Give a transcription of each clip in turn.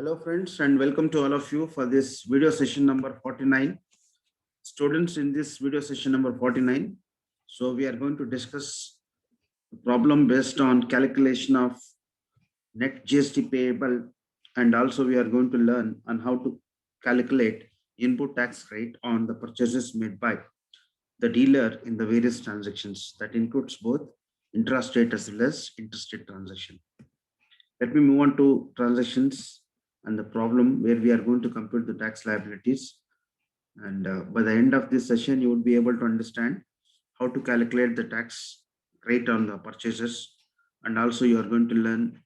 Hello friends and welcome to all of you for this video session number 49. Students, in this video session number 49, so we are going to discuss a problem based on calculation of net GST payable, and also we are going to learn on how to calculate input tax rate on the purchases made by the dealer in the various transactions. That includes both intrastate as well as interstate transaction. Let me move on to transactions and the problem where we are going to compute the tax liabilities. And by the end of this session, you will be able to understand how to calculate the tax rate on the purchases. And also you are going to learn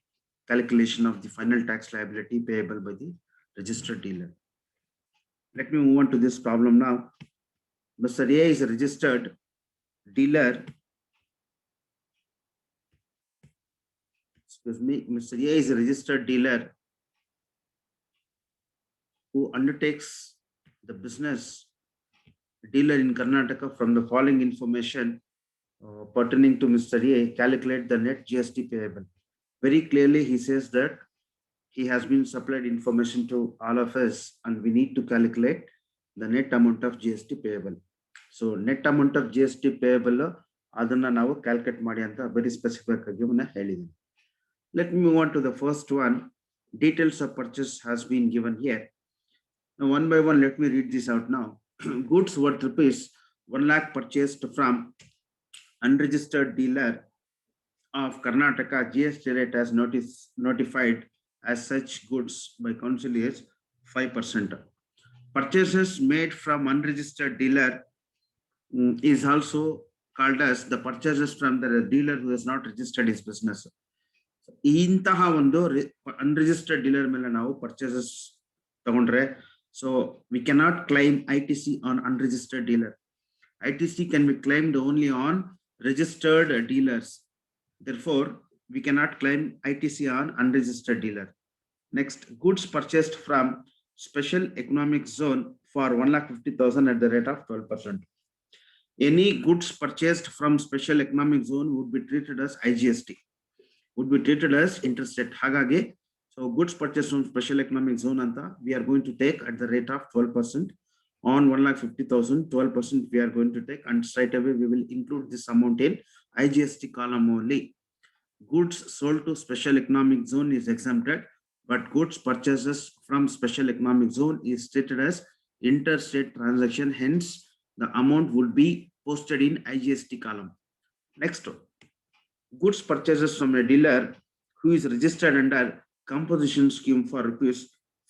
calculation of the final tax liability payable by the registered dealer. Let me move on to this problem now. Mr. A is a registered dealer. Excuse me, Mr. A is a registered dealer who undertakes the business dealer in Karnataka. From the following information pertaining to Mr. A, calculate the net GST payable. Very clearly, he says that he has been supplied information to all of us, and we need to calculate the net amount of GST payable. So, net amount of GST payable, adana navu calculate ಮಾಡಿ ಅಂತ very specific ಆಗಿ ಹೇಳಿದ್ದೀನಿ. Let me move on to the first one. Details of purchase has been given here. Now, one by one, let me read this out now. Goods worth rupees 1 lakh purchased from unregistered dealer of Karnataka. GST rate as notified as such goods by council is 5%. Purchases made from unregistered dealer is also called as the purchases from the dealer who has not registered his business. ಇಂತಹ ಒಂದು unregistered dealer ಮೇಲೆ ನಾವು purchases ತಗೊಂಡ್ರೆ, so we cannot claim ITC on unregistered dealer. ITC can be claimed only on registered dealers. Therefore, we cannot claim ITC on unregistered dealer. Next, goods purchased from special economic zone for 1,50,000 at the rate of 12%. Any goods purchased from special economic zone would be treated as IGST, would be treated as interstate. Hagage, so goods purchased from special economic zone anta we are going to take at the rate of 12% on 1,50,000. 12% we are going to take, and straight away we will include this amount in IGST column only. Goods sold to special economic zone is exempted, but goods purchases from special economic zone is treated as interstate transaction. Hence, the amount would be posted in IGST column. Next, goods purchases from a dealer who is registered under composition scheme for rupees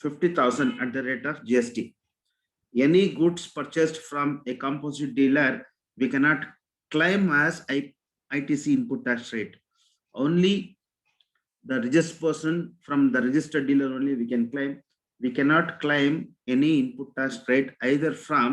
50,000 at the rate of GST. Any goods purchased from a composite dealer we cannot claim as ITC input tax rate. Only the registered person from the registered dealer only we can claim. We cannot claim any input tax rate either from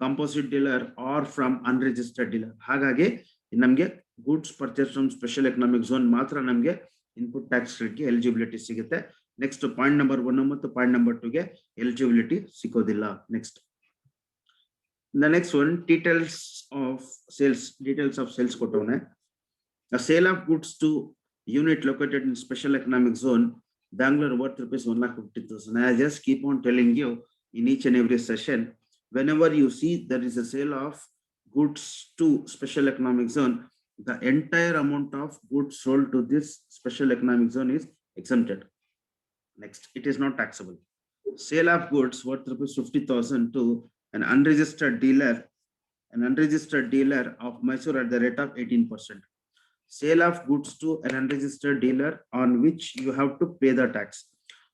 composite dealer or from unregistered dealer. Hagage namge goods purchased from special economic zone matra namge input tax rate ge eligibility sigute. Next, point number 1 ಮತ್ತು point number 2 ge eligibility ಸಿಗೋದಿಲ್ಲ. Next, the next one, details of sales ಕೊಟ್ಟವನೆ. A sale of goods to unit located in special economic zone Bangalore worth rupees 1,50,000. I just keep on telling you in each and every session, whenever you see there is a sale of goods to special economic zone, the entire amount of goods sold to this special economic zone is exempted. Next, it is not taxable. Sale of goods worth rupees 50,000 to an unregistered dealer of Mysore at the rate of 18%. Sale of goods to an unregistered dealer on which you have to pay the tax.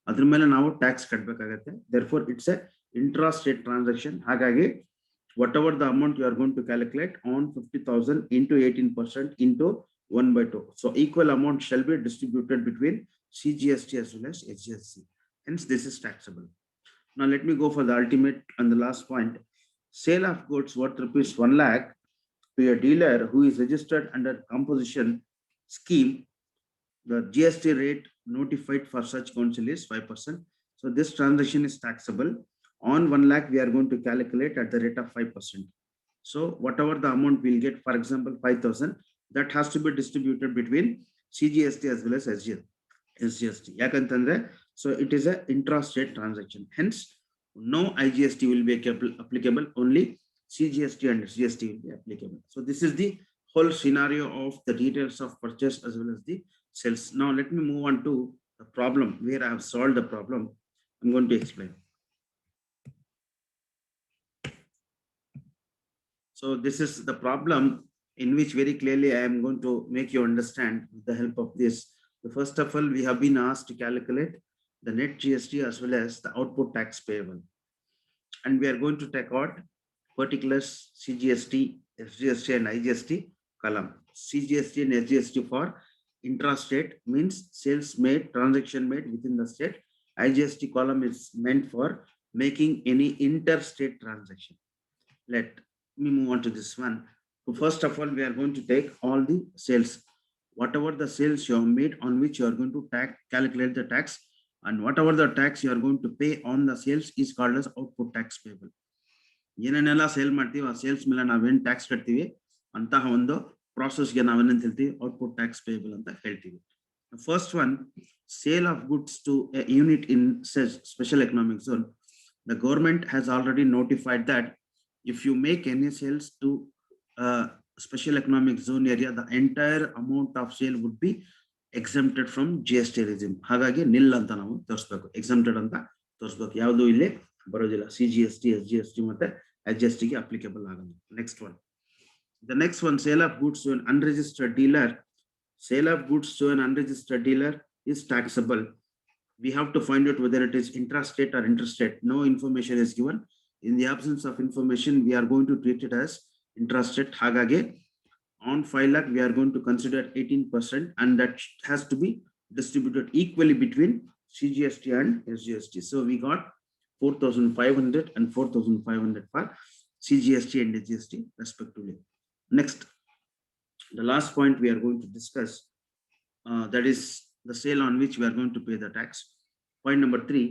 Adr mele navu tax kadbekagutte. Therefore, it's a intrastate transaction. Hagage, whatever the amount you are going to calculate on 50,000 into 18% into 1/2. So equal amount shall be distributed between CGST as well as HGST. Hence, this is taxable. Now, let me go for the ultimate and the last point. Sale of goods worth rupees 1 lakh to a dealer who is registered under composition scheme. The GST rate notified for such council is 5%. So this transaction is taxable. On 1 lakh, we are going to calculate at the rate of 5%. So whatever the amount we'll get, for example, 5,000, that has to be distributed between CGST as well as SGST. Yakantandre So it is a intrastate transaction. Hence, no IGST will be applicable, only CGST and SGST will be applicable. So this is the whole scenario of the details of purchase as well as the sales. Now let me move on to the problem where I have solved the problem. I'm going to explain. So this is the problem in which very clearly I am going to make you understand with the help of this. The first of all, we have been asked to calculate the net GST as well as the output tax payable. And we are going to take out particulars CGST, SGST and IGST column. CGST and SGST for intrastate means sales made, transaction made within the state. IGST column is meant for making any interstate transaction. Let me move on to this one. So first of all, we are going to take all the sales. Whatever the sales you have made on which you are going to calculate the tax, and whatever the tax you are going to pay on the sales is called as output tax payable. ಏನೇನೆಲ್ಲ sale ಮಾಡ್ತೀವಿ ಆ sales ಮೇಲೆ ನಾವೇನು tax ಕಟ್ತೀವಿ ಅಂತಹ ಒಂದು ಪ್ರಾಸೆಸ್ಗೆ ನಾವೇನಂತ ಹೇಳ್ತೀವಿ ಔಟ್ಪುಟ್ ಟ್ಯಾಕ್ಸ್ ಪೇಬಲ್ ಅಂತ ಹೇಳ್ತೀವಿ. First one, sale of goods to a unit in special economic zone. The government has already notified that if you make any sales to special economic zone area, the entire amount of sale would be exempted from GST regime. ಹಾಗಾಗಿ ನಿಲ್ ಅಂತ ನಾವು ತೋರಿಸಬೇಕು, exempted ಅಂತ ತೋರಿಸಬೇಕು. ಯಾವುದು ಇಲ್ಲಿ ಬರೋದಿಲ್ಲ. CGST, SGST ಮತ್ತೆ IGST ಗೆ applicable ಆಗಲ್ಲ. Next one. The next one, sale of goods to an unregistered dealer. Sale of goods to an unregistered dealer is taxable. We have to find out whether it is intrastate or interstate. No information is given. In the absence of information, we are going to treat it as intrastate. Hagage, on 5 lakh, we are going to consider 18%, and that has to be distributed equally between CGST and SGST. So we got 4,500 and 4,500 for CGST and SGST respectively. Next, the last point we are going to discuss, that is the sale on which we are going to pay the tax. Point number 3,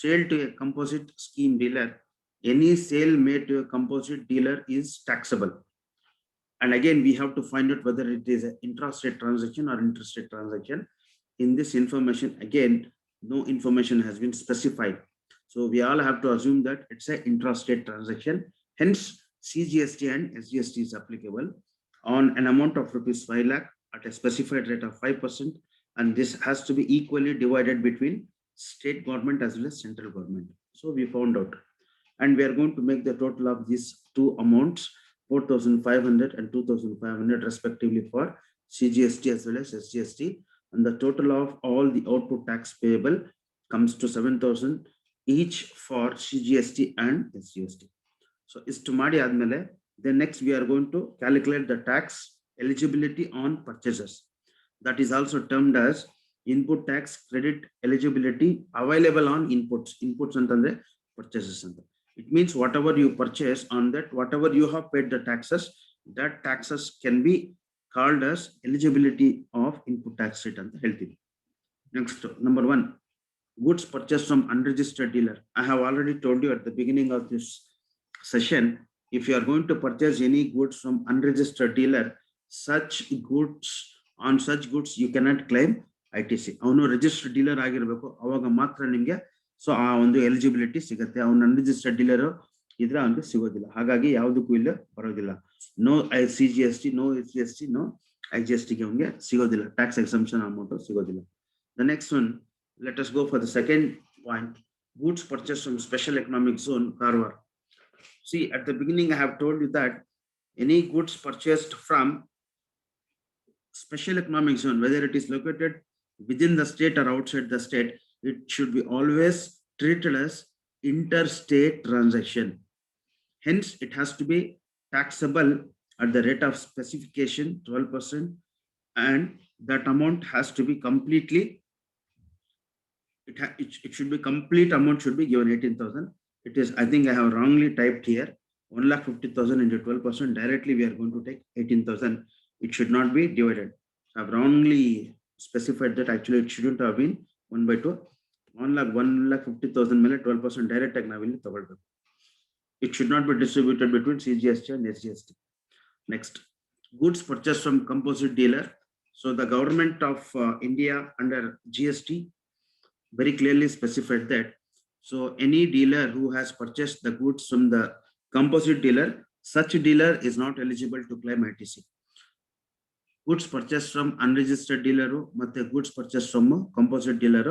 sale to a composite scheme dealer. Any sale made to a composite dealer is taxable. And again, we have to find out whether it is an intrastate transaction or interstate transaction. In this information, again, no information has been specified. So we all have to assume that it's an intrastate transaction. Hence, CGST and SGST is applicable on an amount of rupees 5 lakh at a specified rate of 5%. And this has to be equally divided between state government as well as central government. So we found out. And we are going to make the total of these two amounts, 4,500 and 2,500 respectively for CGST as well as SGST. And the total of all the output tax payable comes to 7,000 each for CGST and SGST. So istu ಮಾಡಿ ಆದ್ಮೇಲೆ, then next we are going to calculate the tax eligibility on purchases. That is also termed as input tax credit eligibility available on inputs. Inputs antandre purchases anta. It means whatever you purchase on that, whatever you have paid the taxes, that taxes can be called as eligibility of input tax rate anta ಹೇಳ್ತೀವಿ. Next, number 1, goods purchased from unregistered dealer. I have already told you at the beginning of this session, if you are going to purchase any goods from unregistered dealer, such goods you cannot claim ITC. ಅವನು registered dealer ಆಗಿರಬೇಕು, ಅವಾಗ ಮಾತ್ರ ನಿಮಗೆ so ಆ ಒಂದು eligibility ಸಿಗುತ್ತೆ. ಅವನು unregistered dealer ಇದ್ರೆ ಅವನಿಗೆ ಸಿಗೋದಿಲ್ಲ. ಹಾಗಾಗಿ ಯಾವುದಕ್ಕೂ ಇಲ್ಲ ಬರೋದಿಲ್ಲ. No CGST, no SGST, no IGST ಗೆ ಅವನಿಗೆ ಸಿಗೋದಿಲ್ಲ, ಟ್ಯಾಕ್ಸ್ ಎಕ್ಸಂಪ್ಷನ್ ಅಮೌಂಟ್ ಸಿಗೋದಿಲ್ಲ. The next one, let us go for the second point, goods purchased from special economic zone, Karwar. See, at the beginning, I have told you that any goods purchased from special economic zone, whether it is located within the state or outside the state, it should be always treated as interstate transaction. Hence, it has to be taxable at the rate of specification 12%, and that amount has to be completely, it should be complete amount should be given 18,000. It is, I think I have wrongly typed here, 1,50,000 into 12%. Directly we are going to take 18,000. It should not be divided. I have wrongly specified that. Actually, it shouldn't have been 1/2. 1,50,000 ಮೇಲೆ 12% direct ಆಗಿ ನಾವಿಲ್ಲಿ ತಗೊಳ್ಬೇಕು. It should not be distributed between CGST and SGST. Next, goods purchased from composite dealer. So the government of India under GST very clearly specified that. So any dealer who has purchased the goods from the composite dealer, such dealer is not eligible to claim ITC. Goods purchased from unregistered dealer ಮತ್ತೆ goods purchased from composite dealer,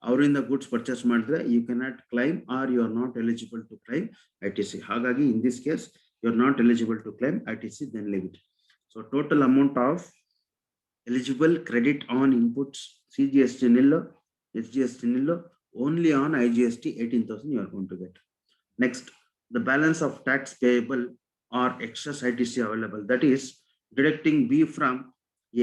ಅವರಿಂದ goods purchase ಮಾಡಿದ್ರೆ you cannot claim or you are not eligible to claim ITC. ಹಾಗಾಗಿ in this case you are not eligible to claim ITC, then leave it. So total amount of eligible credit on inputs CGST nil, SGST nil, only on IGST 18,000 you are going to get. Next, the balance of tax payable or excess ITC available, that is deducting B from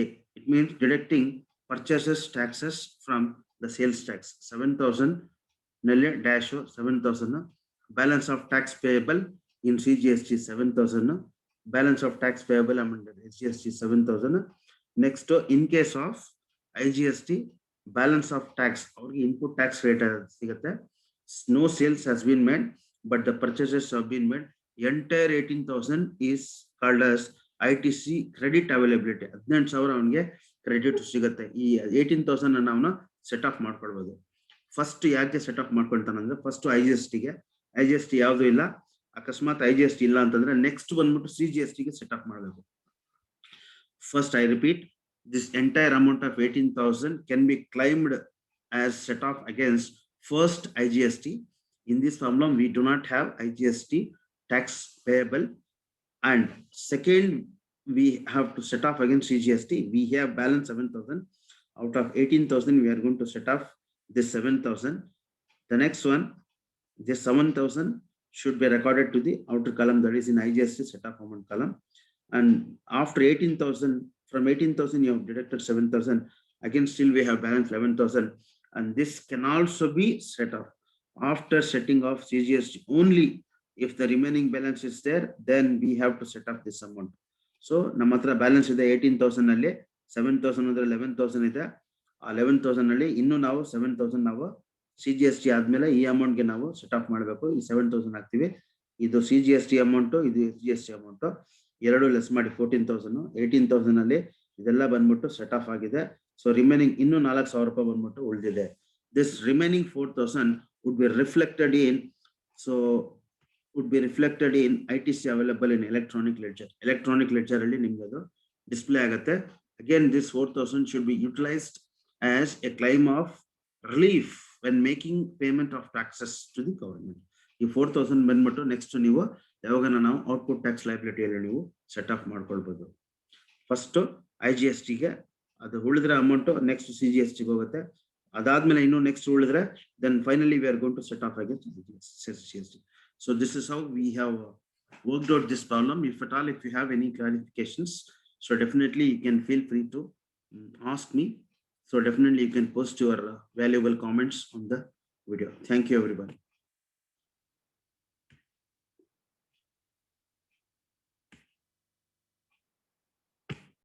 A. It means deducting purchases taxes from the sales tax 7,000 dash 7,000, balance of tax payable in CGST 7,000, balance of tax payable among SGST 7,000. Next, in case of IGST, balance of tax or input tax rate sigate, no sales has been made but the purchases have been made, entire 18,000 is called as ITC credit availability. 18,000 ಅವನಿಗೆ credit ಸಿಗುತ್ತೆ. ಈ 18,000 ಅನ್ನು ಅವನು set of ಮಾಡ್ಕೊಳ್ಬಹುದು. First ಯಾಕೆ set of ಮಾಡ್ಕೊಳ್ತಾನಂದ್ರೆ, first IGST ಯಾವುದು ಇಲ್ಲ, ಅಕಸ್ಮಾತ್ IGST ಇಲ್ಲ ಅಂತಂದ್ರೆ ನೆಕ್ಸ್ಟ್ ಬಂದ್ಬಿಟ್ಟು CGST ಗೆ ಸೆಟ್ ಆಫ್ ಮಾಡಬೇಕು. First, I repeat, this entire amount of 18,000 can be claimed as set off against first IGST. In this problem, we do not have IGST tax payable. And second, we have to set off against CGST. We have balance 7,000. Out of 18,000, we are going to set off this 7,000. The next one, this 7,000 should be recorded to the outer column, that is in IGST set off amount column. And after 18,000, from 18,000 you have deducted 7,000, again still we have balance 11,000, and this can also be set off after setting off CGST. Only if the remaining balance is there, then we have to set off this amount. So ನಮ್ಮ ಹತ್ರ balance ಇದೆ 18,000 ಅಲ್ಲಿ 7,000 ಅಂದ್ರೆ 11,000 ಇದೆ. ಆ 11,000 ಅಲ್ಲಿ ಇನ್ನು ನಾವು 7,000 ನಾವು CGST ಆದ್ಮೇಲೆ ಈ ಅಮೌಂಟ್ ಗೆ ನಾವು ಸೆಟ್ ಆಫ್ ಮಾಡಬೇಕು. ಈ 7,000 ಹಾಕ್ತಿವಿ, ಇದು CGST ಅಮೌಂಟ್, ಇದು SGST ಅಮೌಂಟ್, ಎರಡು ಲೆಸ್ ಮಾಡಿ 14,000. 18,000 ಅಲ್ಲಿ ಇದೆಲ್ಲ ಬಂದ್ಬಿಟ್ಟು ಸೆಟ್ ಆಫ್ ಆಗಿದೆ. ಸೊ ರಿಮೈನಿಂಗ್ ಇನ್ನು 4,000 ರೂಪಾಯಿ ಬಂದ್ಬಿಟ್ಟು ಉಳಿದಿದೆ. This remaining 4,000 would be reflected in, so would be reflected in ITC available in electronic ledger. Electronic ledger ಅಲ್ಲಿ ನಿಮಗೆ ಅದು ಡಿಸ್ಪ್ಲೇ ಆಗುತ್ತೆ. Again, this 4,000 should be utilized as a claim of relief when making payment of taxes to the government. ಈ 4,000 ಬಂದ್ಬಿಟ್ಟು next ನೀವು ಯಾವಾಗ ನಾವು output tax ಲೈಬಿಲಿಟಿಯಲ್ಲಿ ನೀವು ಸೆಟ್ ಆಫ್ ಮಾಡ್ಕೊಳ್ಬಹುದು. ಫಸ್ಟ್ IGST ಗೆ ಅದು ಉಳಿದ್ರೆ ಅಮೌಂಟ್ ನೆಕ್ಸ್ಟ್ CGST ಗೆ ಹೋಗುತ್ತೆ. ಅದಾದ್ಮೇಲೆ ಇನ್ನು next ಉಳಿದ್ರೆ then finally we are going to set off against CGST. So this is how we have worked out this problem. If at all, if you have any clarifications, so definitely you can feel free to ask me. So definitely you can post your valuable comments on the video. Thank you everybody.